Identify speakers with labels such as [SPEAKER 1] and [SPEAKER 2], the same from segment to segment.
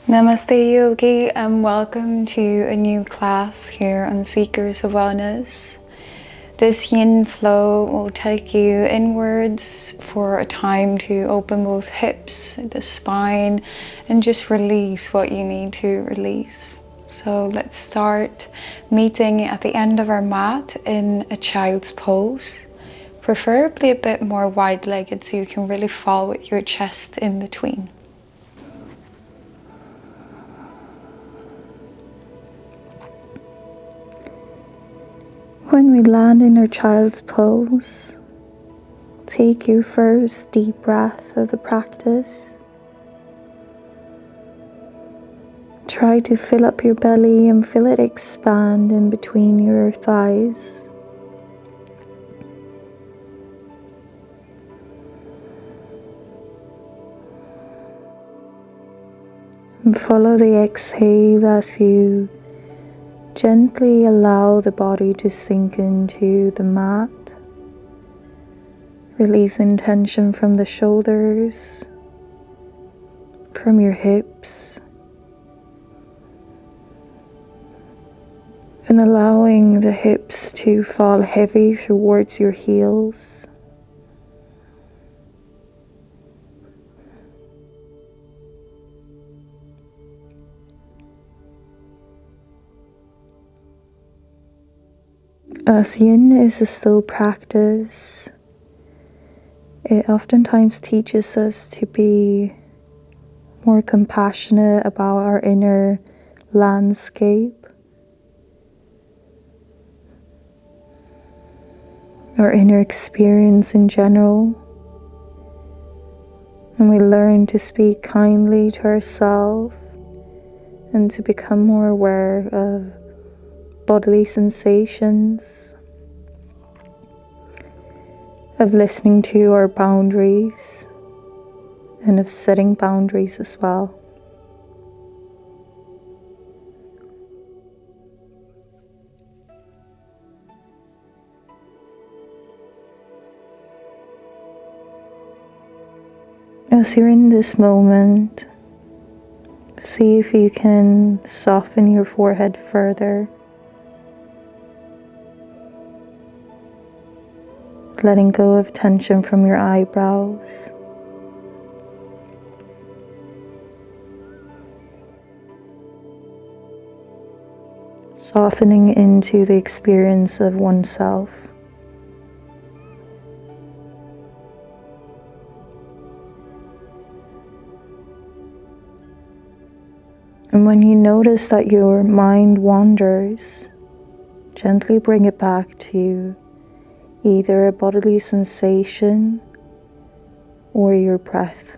[SPEAKER 1] Namaste Yogi, and welcome to a new class here on Seekers of Wellness. This yin flow will take you inwards for a time to open both hips, the spine, and just release what you need to release. So let's start meeting at the end of our mat in a child's pose, preferably a bit more wide-legged so you can really fall with your chest in between. When we land in our child's pose, take your first deep breath of the practice. Try to fill up your belly and feel it expand in between your thighs. And follow the exhale as you gently allow the body to sink into the mat, releasing tension from the shoulders, from your hips, and allowing the hips to fall heavy towards your heels. As yin is a still practice, it oftentimes teaches us to be more compassionate about our inner landscape, our inner experience in general. And we learn to speak kindly to ourselves and to become more aware of bodily sensations, of listening to our boundaries, and of setting boundaries as well. As you're in this moment, see if you can soften your forehead further, letting go of tension from your eyebrows. Softening into the experience of oneself. And when you notice that your mind wanders, gently bring it back to either a bodily sensation or your breath.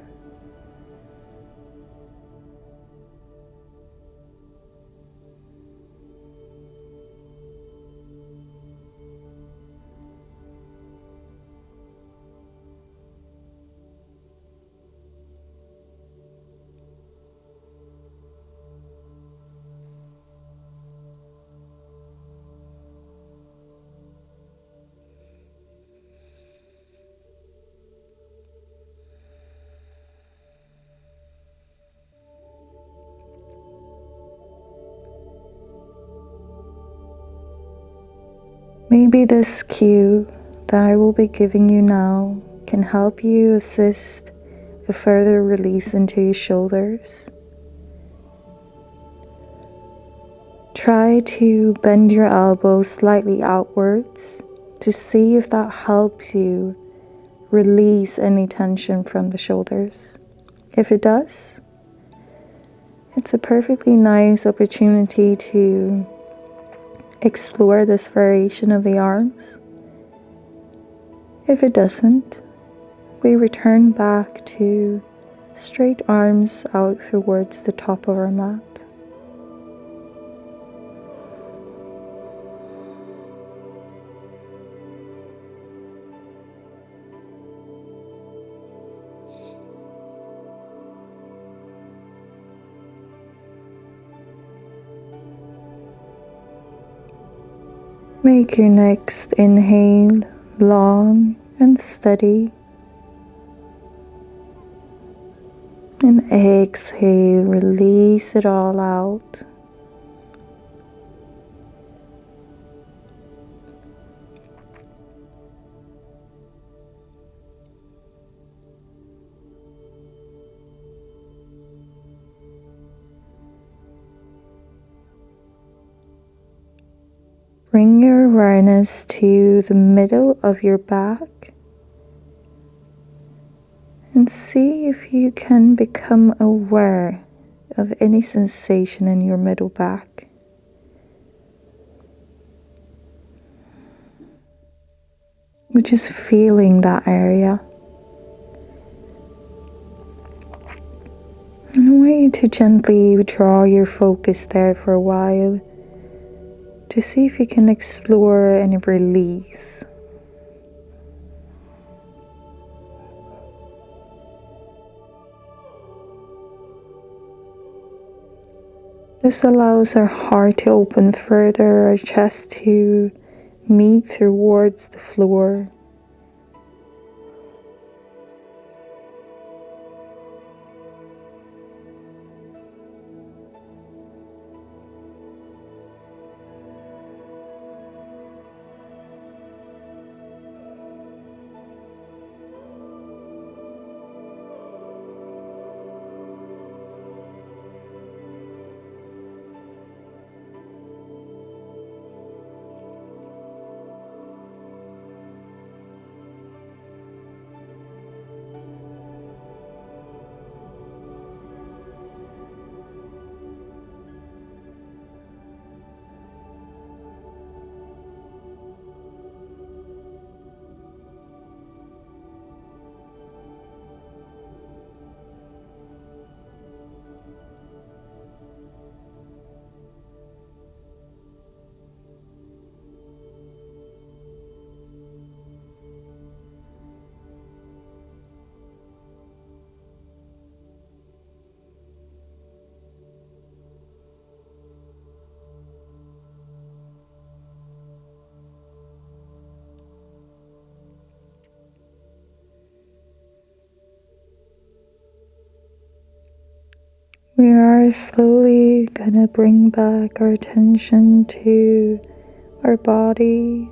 [SPEAKER 1] Maybe this cue that I will be giving you now can help you assist a further release into your shoulders. Try to bend your elbows slightly outwards to see if that helps you release any tension from the shoulders. If it does, it's a perfectly nice opportunity to explore this variation of the arms. If it doesn't, we return back to straight arms out towards the top of our mat. Make your next inhale long and steady, and exhale, release it all out. Bring your awareness to the middle of your back and see if you can become aware of any sensation in your middle back. We're just feeling that area. And I want you to gently draw your focus there for a while to see if you can explore any release. This allows our heart to open further, our chest to meet towards the floor. We are slowly gonna bring back our attention to our body,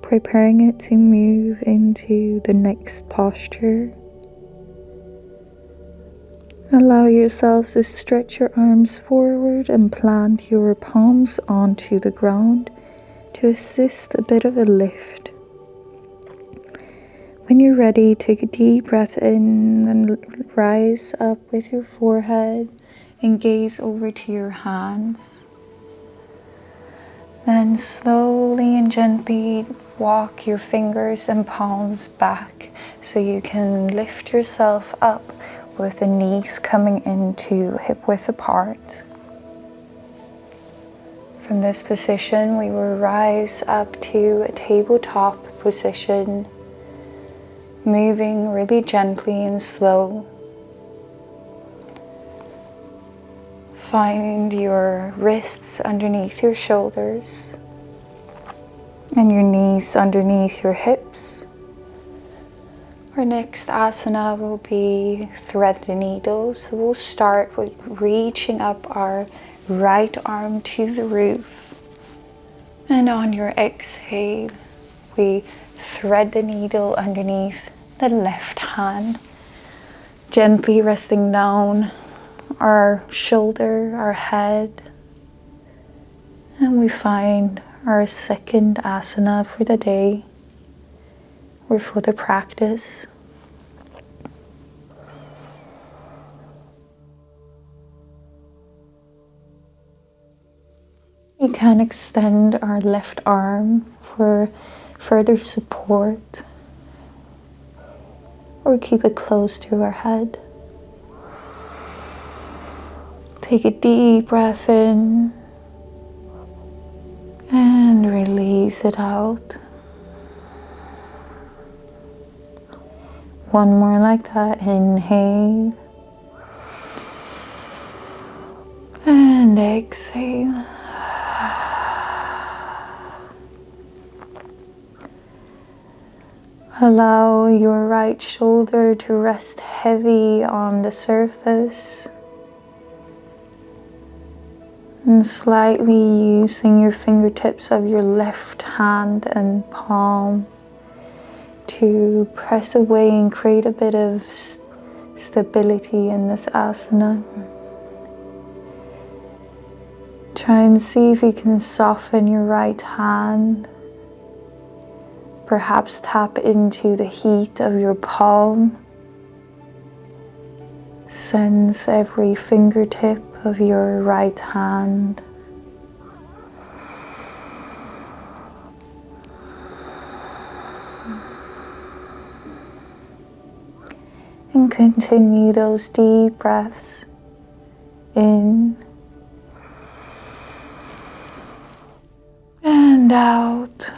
[SPEAKER 1] preparing it to move into the next posture. Allow yourself to stretch your arms forward and plant your palms onto the ground to assist a bit of a lift. When you're ready, take a deep breath in and rise up with your forehead and gaze over to your hands. Then slowly and gently walk your fingers and palms back so you can lift yourself up with the knees coming into hip width apart. From this position, we will rise up to a tabletop position, moving really gently and slow. Find your wrists underneath your shoulders and your knees underneath your hips. Our next asana will be thread the needle. So we'll start with reaching up our right arm to the roof. And on your exhale, we thread the needle underneath the left hand, gently resting down our shoulder, our head. And we find our second asana for the day or for the practice. We can extend our left arm for further support or keep it close to our head. Take a deep breath in and release it out. One more like that. Inhale and exhale. Allow your right shoulder to rest heavy on the surface, and slightly using your fingertips of your left hand and palm to press away and create a bit of stability in this asana. Try and see if you can soften your right hand. Perhaps tap into the heat of your palm. Sense every fingertip of your right hand. And continue those deep breaths in and out.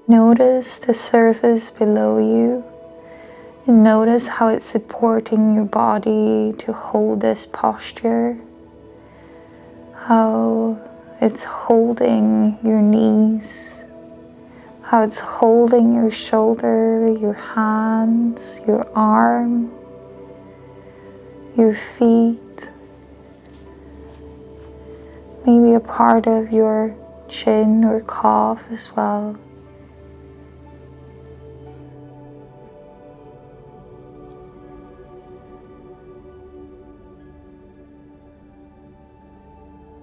[SPEAKER 1] Notice the surface below you, and notice how it's supporting your body to hold this posture, how it's holding your knees, how it's holding your shoulder, your hands, your arm, your feet, maybe a part of your chin or calf as well.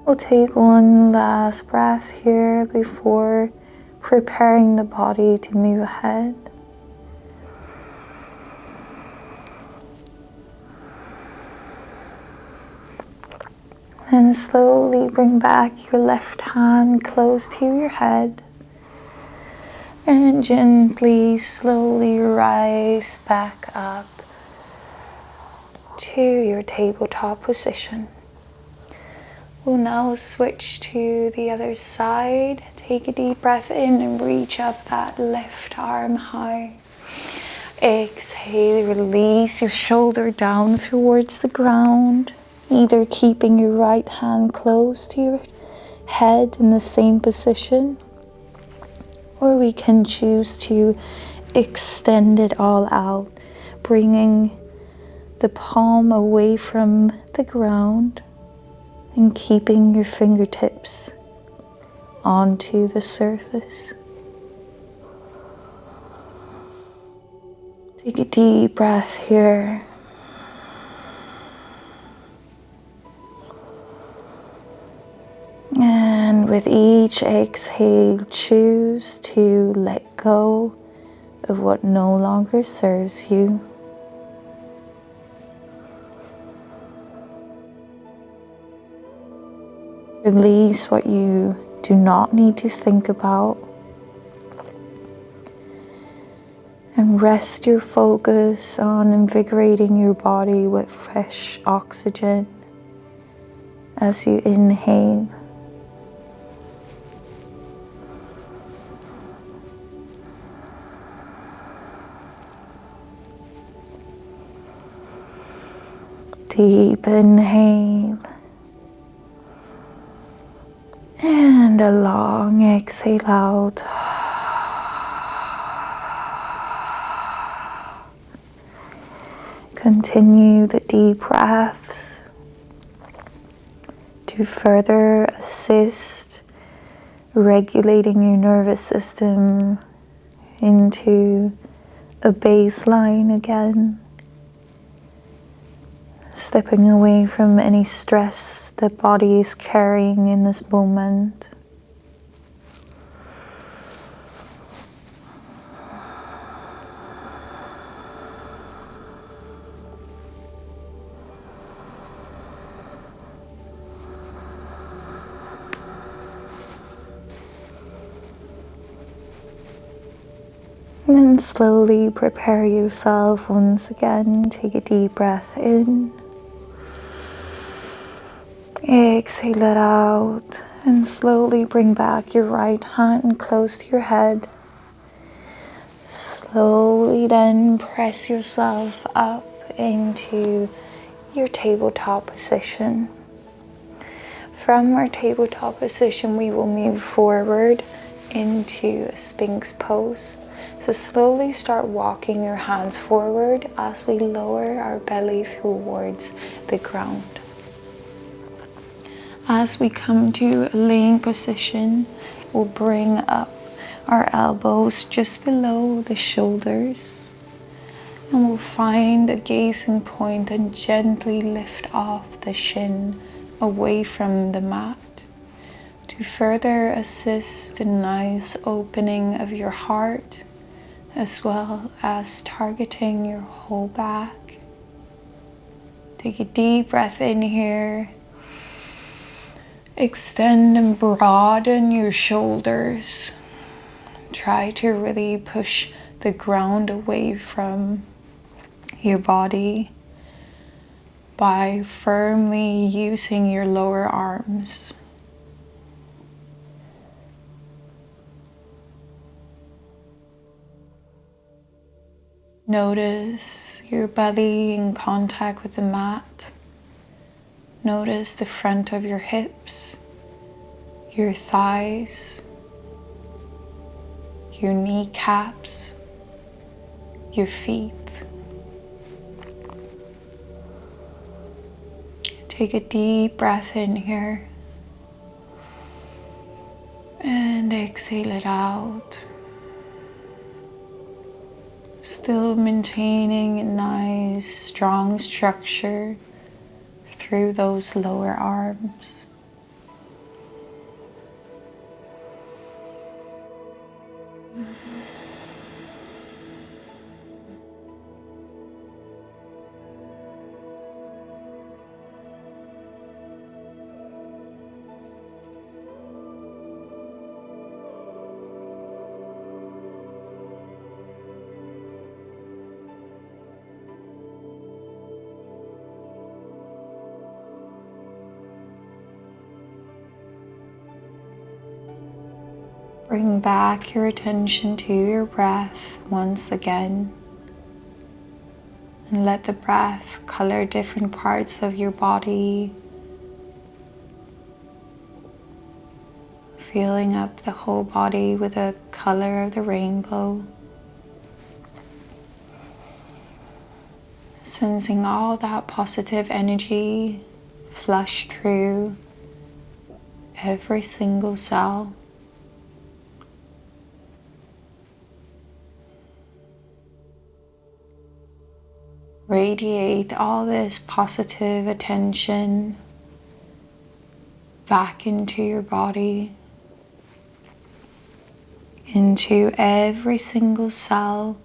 [SPEAKER 1] We'll take one last breath here before preparing the body to move ahead. And slowly bring back your left hand close to your head. And gently, slowly rise back up to your tabletop position. We'll now switch to the other side. Take a deep breath in and reach up that left arm high. Exhale, release your shoulder down towards the ground, either keeping your right hand close to your head in the same position, or we can choose to extend it all out, bringing the palm away from the ground and keeping your fingertips onto the surface. Take a deep breath here. And with each exhale, choose to let go of what no longer serves you. Release what you do not need to think about. And rest your focus on invigorating your body with fresh oxygen as you inhale. Deep inhale. And a long exhale out. Continue the deep breaths to further assist regulating your nervous system into a baseline again, Slipping away from any stress the body is carrying in this moment. And then slowly prepare yourself once again. Take a deep breath in. Exhale it out. And slowly bring back your right hand close to your head. Slowly then press yourself up into your tabletop position. From our tabletop position, we will move forward into a Sphinx pose. So slowly start walking your hands forward as we lower our belly towards the ground. As we come to a laying position, we'll bring up our elbows just below the shoulders. And we'll find a gazing point and gently lift off the shin away from the mat to further assist a nice opening of your heart, as well as targeting your whole back. Take a deep breath in here. Extend and broaden your shoulders. Try to really push the ground away from your body by firmly using your lower arms. Notice your belly in contact with the mat. Notice the front of your hips, your thighs, your kneecaps, your feet. Take a deep breath in here and exhale it out. Still maintaining a nice, strong structure through those lower arms. Bring back your attention to your breath once again, and let the breath color different parts of your body, filling up the whole body with the color of the rainbow. Sensing all that positive energy flush through every single cell. Radiate all this positive attention back into your body, into every single cell,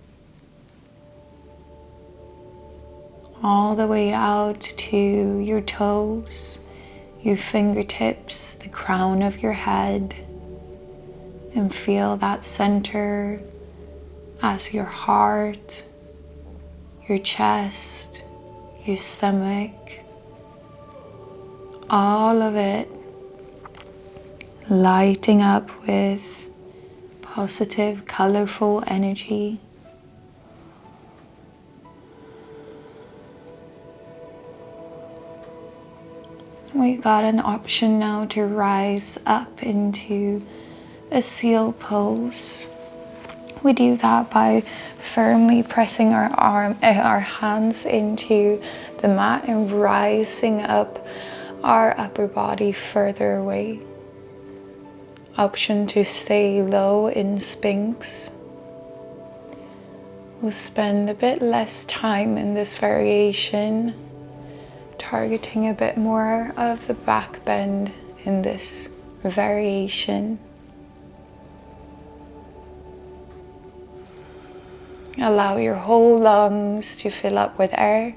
[SPEAKER 1] all the way out to your toes, your fingertips, the crown of your head, and feel that center as your heart, your chest, your stomach, all of it lighting up with positive, colorful energy. We got an option now to rise up into a seal pose. We do that by firmly pressing our hands into the mat and rising up our upper body further away. Option to stay low in Sphinx. We'll spend a bit less time in this variation,
[SPEAKER 2] targeting a bit more of the back bend in this variation. Allow your whole lungs to fill up with air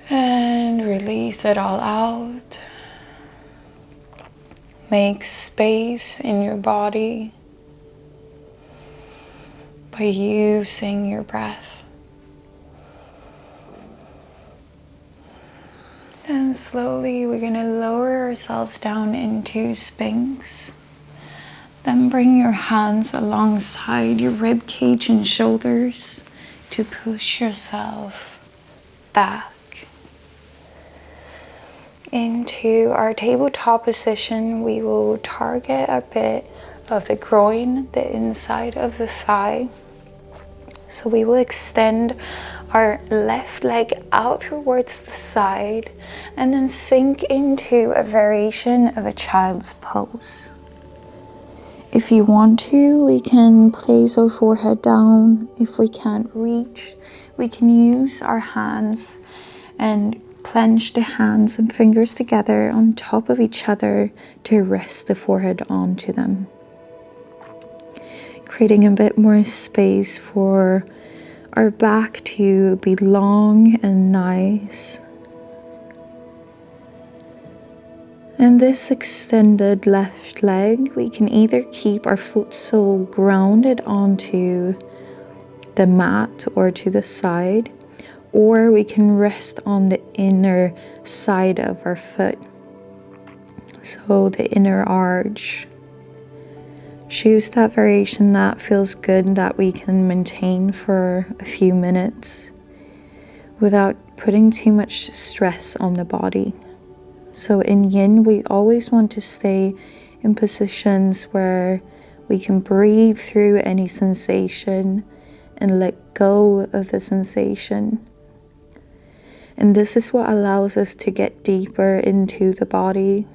[SPEAKER 2] and release it all out. Make space in your body by using your breath. And slowly we're going to lower ourselves down into Sphinx. Then bring your hands alongside your rib cage and shoulders to push yourself back into our tabletop position. We will target a bit of the groin, the inside of the thigh. So we will extend our left leg out towards the side and then sink into a variation of a child's pose. If you want to, we can place our forehead down. If we can't reach, we can use our hands and clench the hands and fingers together on top of each other to rest the forehead onto them, creating a bit more space for our back to be long and nice. And this extended left leg, we can either keep our foot sole grounded onto the mat or to the side, or we can rest on the inner side of our foot, so the inner arch. Choose that variation that feels good, that we can maintain for a few minutes without putting too much stress on the body. So in yin, we always want to stay in positions where we can breathe through any sensation and let go of the sensation. And this is what allows us to get deeper into the body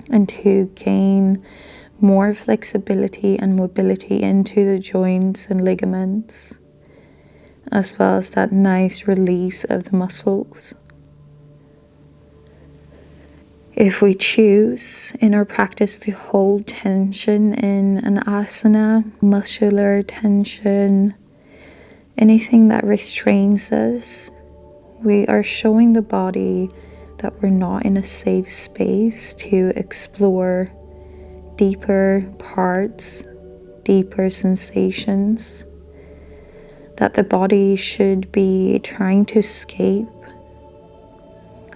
[SPEAKER 2] and to gain more flexibility and mobility into the joints and ligaments, as well as that nice release of the muscles. If we choose in our practice to hold tension in an asana, muscular tension, anything that restrains us, we are showing the body that we're not in a safe space to explore deeper parts, deeper sensations, that the body should be trying to escape.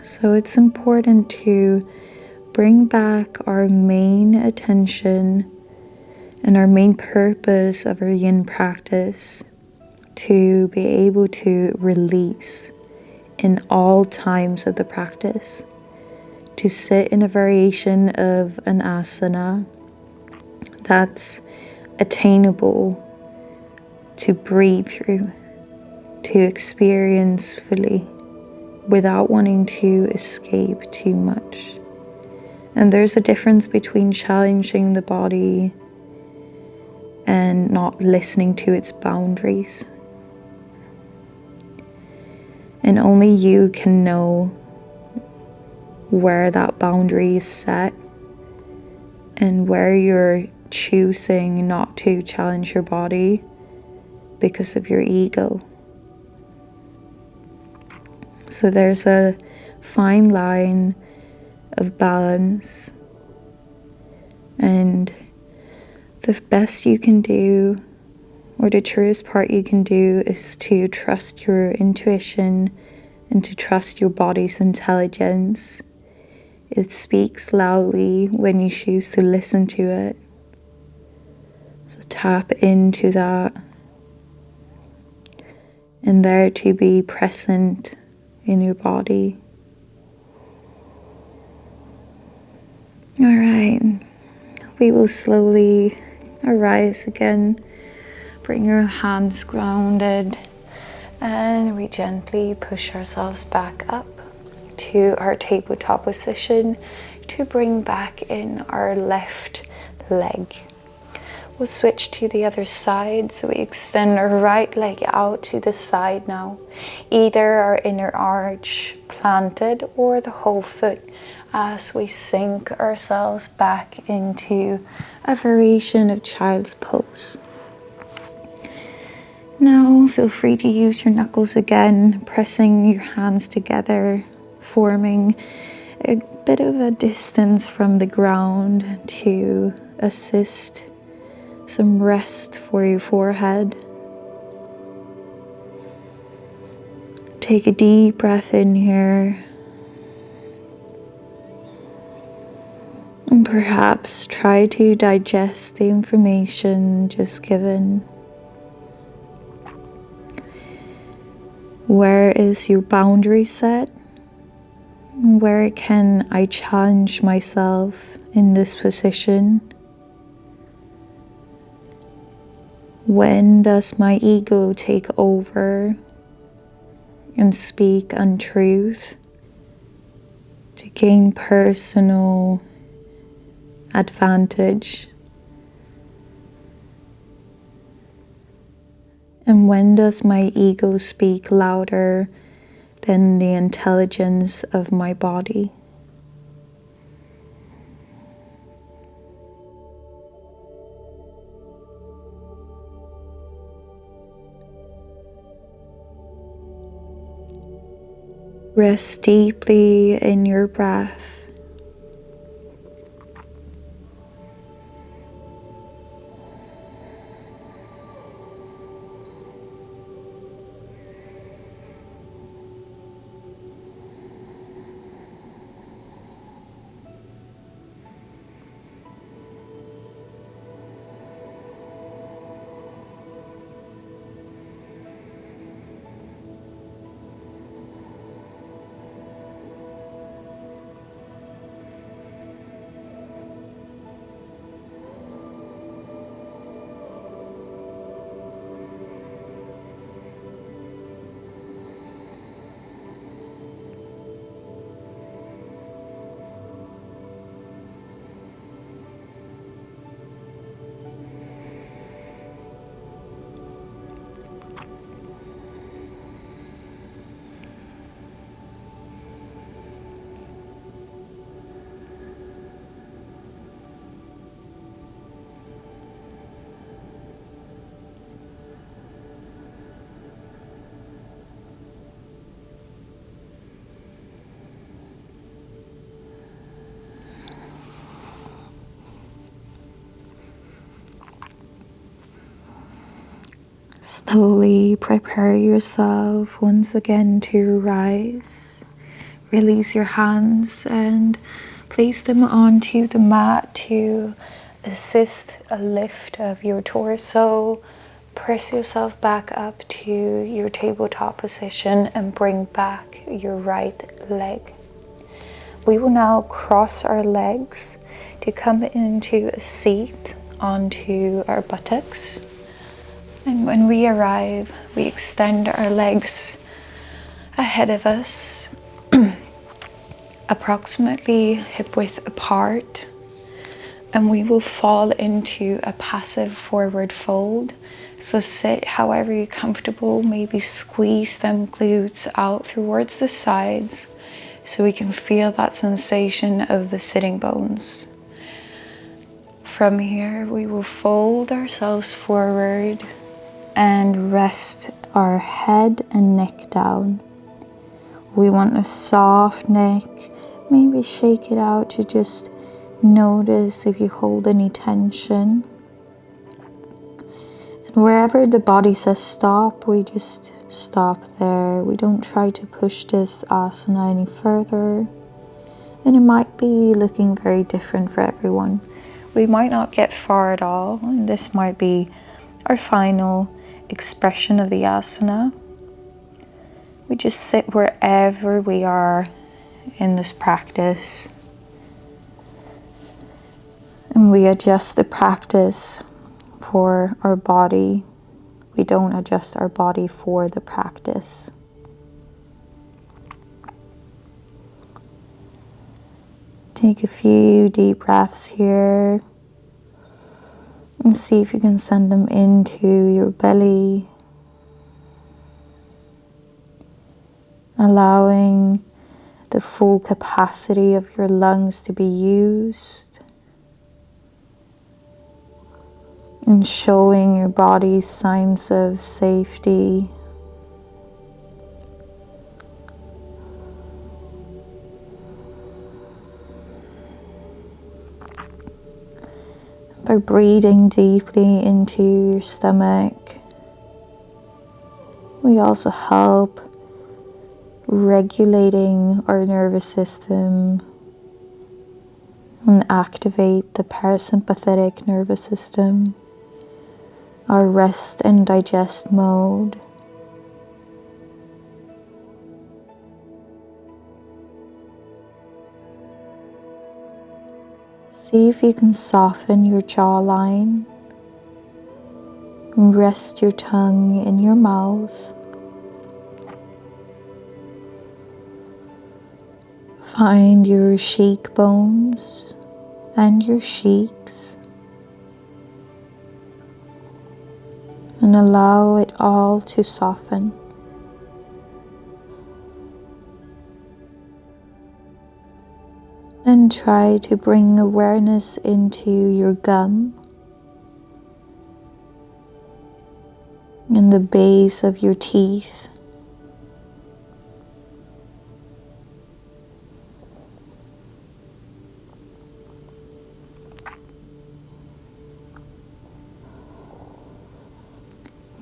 [SPEAKER 2] So it's important to bring back our main attention and our main purpose of our yin practice to be able to release in all times of the practice, to sit in a variation of an asana that's attainable to breathe through, to experience fully, without wanting to escape too much. And there's a difference between challenging the body and not listening to its boundaries. And only you can know where that boundary is set and where you're choosing not to challenge your body because of your ego. So there's a fine line of balance, and the best you can do, or the truest part you can do, is to trust your intuition and to trust your body's intelligence. It speaks loudly when you choose to listen to it. So tap into that, and there to be present in your body. All right, we will slowly arise again. Bring your hands grounded, and we gently push ourselves back up to our tabletop position to bring back in our left leg. We'll switch to the other side, so we extend our right leg out to the side now. Either our inner arch planted or the whole foot, as we sink ourselves back into a variation of child's pose. Now feel free to use your knuckles again, pressing your hands together, forming a bit of a distance from the ground to assist some rest for your forehead. Take a deep breath in here. And perhaps try to digest the information just given. Where is your boundary set? Where can I challenge myself in this position? When does my ego take over and speak untruth to gain personal advantage? And when does my ego speak louder than the intelligence of my body? Rest deeply in your breath. Slowly prepare yourself once again to rise. Release your hands and place them onto the mat to assist a lift of your torso. Press yourself back up to your tabletop position and bring back your right leg. We will now cross our legs to come into a seat onto our buttocks. And when we arrive, we extend our legs ahead of us, approximately hip width apart, and we will fall into a passive forward fold. So sit however you're comfortable, maybe squeeze them glutes out towards the sides so we can feel that sensation of the sitting bones. From here, we will fold ourselves forward and rest our head and neck down. We want a soft neck. Maybe shake it out to just notice if you hold any tension. And wherever the body says stop, we just stop there. We don't try to push this asana any further. And it might be looking very different for everyone. We might not get far at all, and this might be our final expression of the asana. We just sit wherever we are in this practice, and we adjust the practice for our body. We don't adjust our body for the practice. Take a few deep breaths here.
[SPEAKER 1] And see if you can send them into your belly, allowing the full capacity of your lungs to be used, and showing your body signs of safety. By breathing deeply into your stomach, we also help regulating our nervous system and activate the parasympathetic nervous system, our rest and digest mode. See if you can soften your jawline and rest your tongue in your mouth. Find your cheekbones and your cheeks and allow it all to soften. Then try to bring awareness into your gum and the base of your teeth.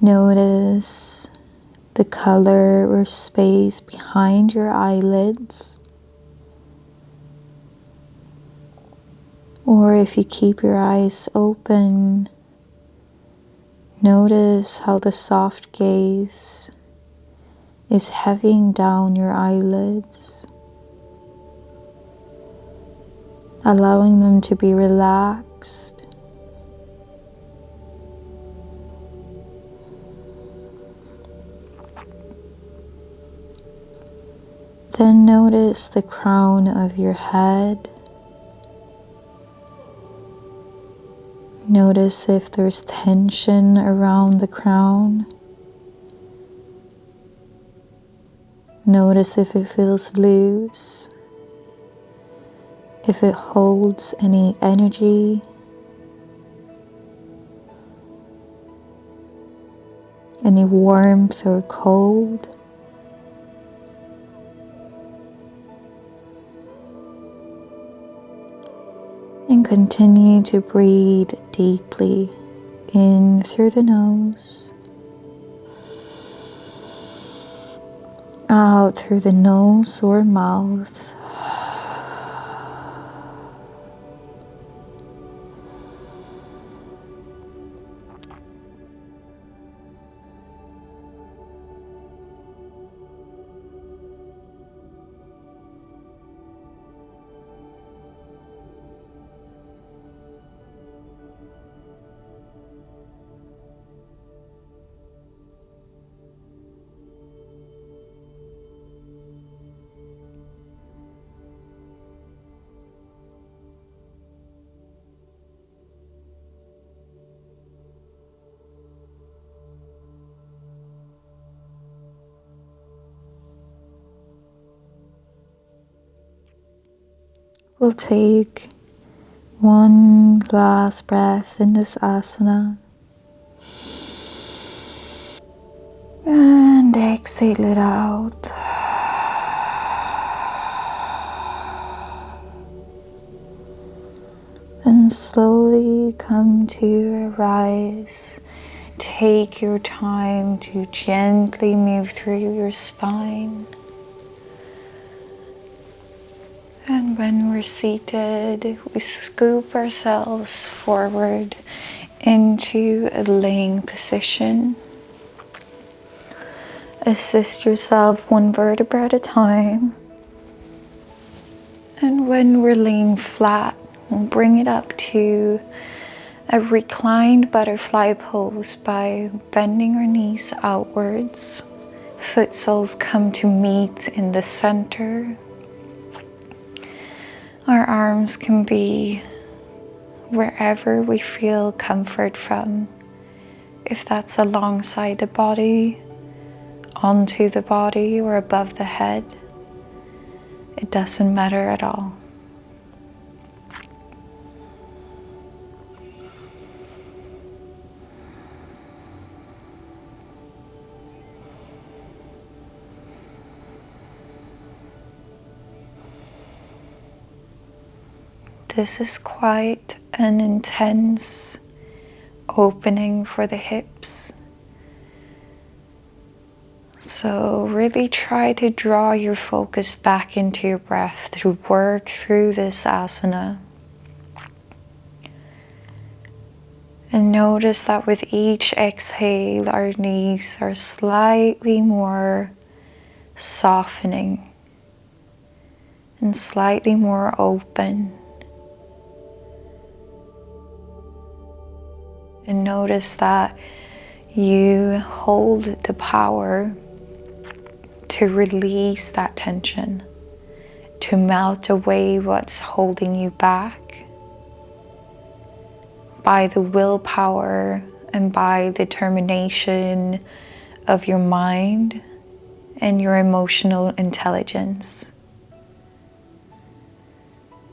[SPEAKER 1] Notice the color or space behind your eyelids. Or if you keep your eyes open, notice how the soft gaze is heavying down your eyelids, allowing them to be relaxed. Then notice the crown of your head. Notice if there's tension around the crown. Notice if it feels loose, if it holds any energy, any warmth or cold. And continue to breathe deeply in through the nose, out through the nose or mouth. We'll take one last breath in this asana and exhale it out. And slowly come to a rise. Take your time to gently move through your spine. And when we're seated, we scoop ourselves forward into a laying position. Assist yourself one vertebra at a time. And when we're laying flat, we'll bring it up to a reclined butterfly pose by bending our knees outwards. Foot soles come to meet in the center. Our arms can be
[SPEAKER 2] wherever we feel comfort from. If that's alongside the body, onto the body, or above the head, it doesn't matter at all. This is quite an intense opening for the hips. So really try to draw your focus back into your breath to work through this asana. And notice that with each exhale, our knees are slightly more softening and slightly more open. And notice that you hold the power to release that tension, to melt away what's holding you back by the willpower and by the determination of your mind and your emotional intelligence.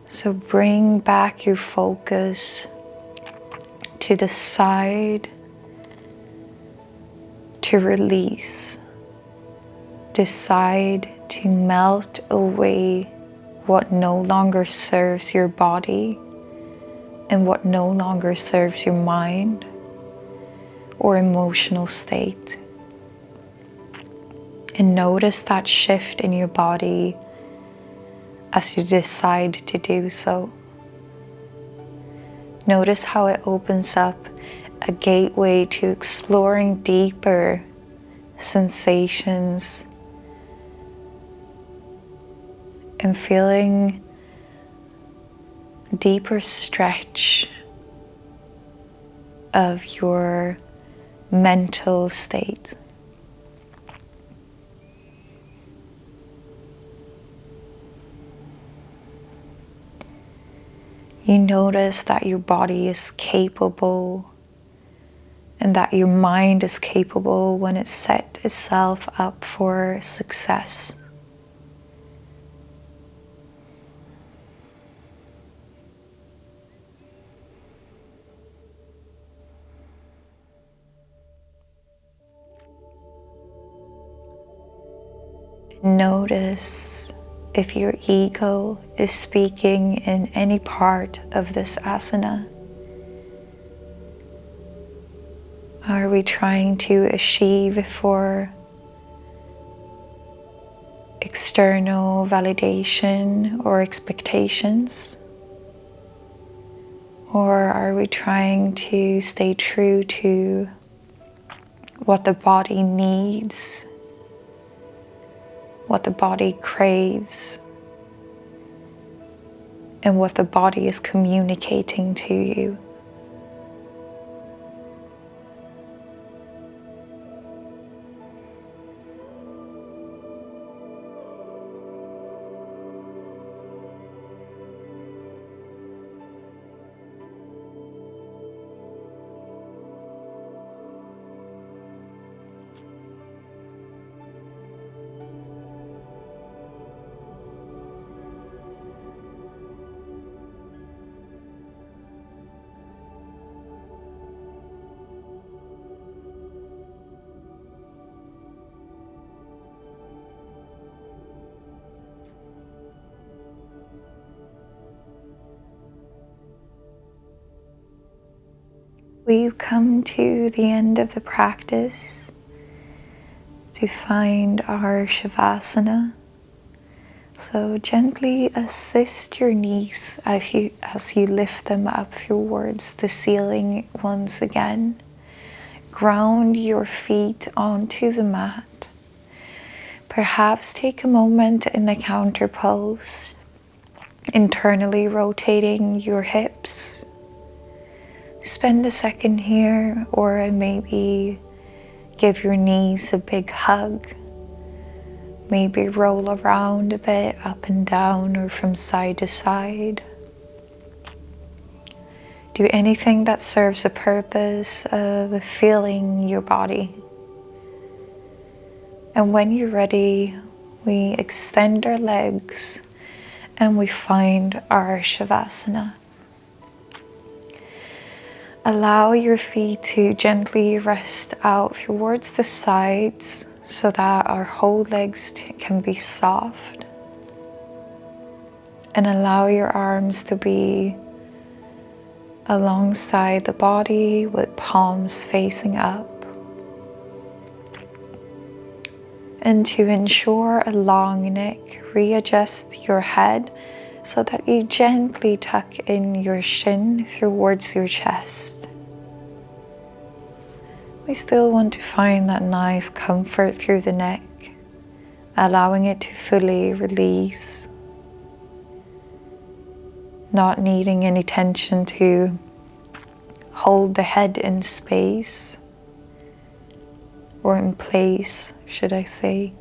[SPEAKER 2] So bring back your focus to the side, to release. Decide to melt away what no longer serves your body and what no longer serves your mind or emotional state. And notice that shift in your body as you decide to do so. Notice how it opens up a gateway to exploring deeper sensations and feeling deeper stretch of your mental state. You notice that your body is capable and that your mind is capable when it set itself up for success. Notice if your ego is speaking in any part of this asana. Are we trying to achieve for external validation or expectations? Or are we trying to stay true to what the body needs, what the body craves, and what the body is communicating to you? We've come to the end of the practice to find our Shavasana. So gently assist your knees as you lift them up towards the ceiling once again. Ground your feet onto the mat. Perhaps take a moment in a counter pose, internally rotating your hips. Spend a second here, or maybe give your knees a big hug. Maybe roll around a bit, up and down or from side to side. Do anything that serves the purpose of feeling your body. And when you're ready, we extend our legs and we find our Shavasana. Allow your feet to gently rest out towards the sides so that our whole legs can be soft. And allow your arms to be alongside the body with palms facing up. And to ensure a long neck, readjust your head so that you gently tuck in your chin towards your chest. We still want to find that nice comfort through the neck, allowing it to fully release, not needing any tension to hold the head in space, or in place, should I say.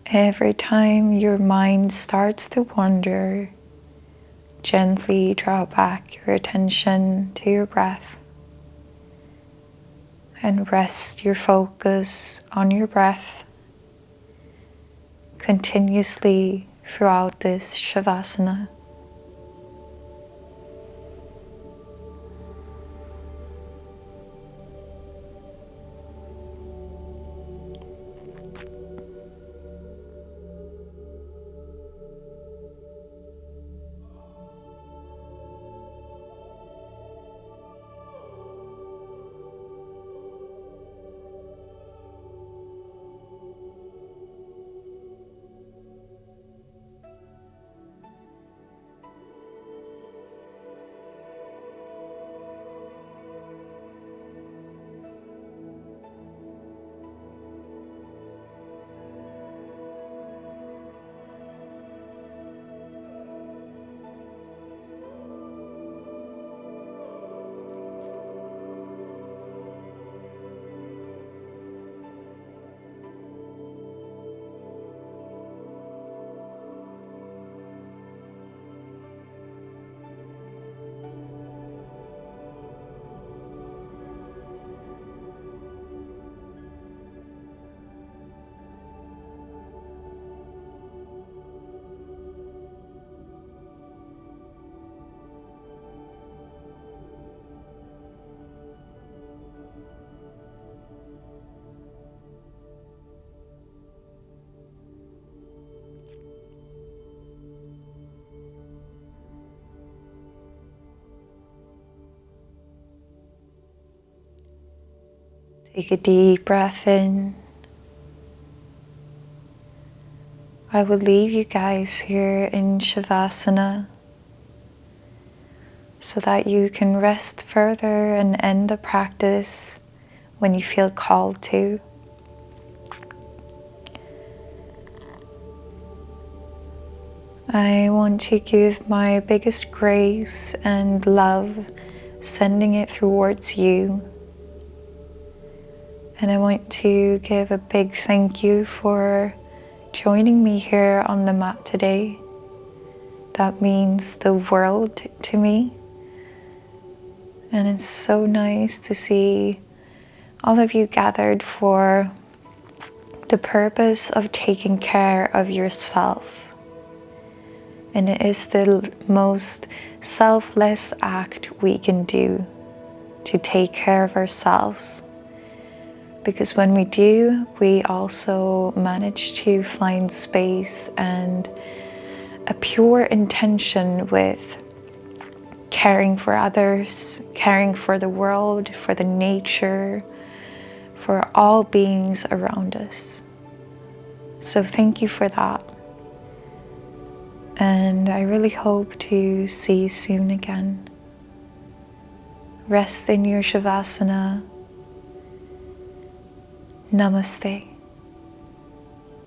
[SPEAKER 2] Every time your mind starts to wander, gently draw back your attention to your breath and rest your focus on your breath continuously throughout this Shavasana. Take a deep breath in. I will leave you guys here in Shavasana so that you can rest further and end the practice when you feel called to. I want to give my biggest grace and love, sending it towards you. And I want to give a big thank you for joining me here on the mat today. That means the world to me. And it's so nice to see all of you gathered for the purpose of taking care of yourself. And it is the most selfless act we can do, to take care of ourselves. Because when we do, we also manage to find space and a pure intention with caring for others, caring for the world, for the nature, for all beings around us. So thank you for that. And I really hope to see you soon again. Rest in your Shavasana. Namaste.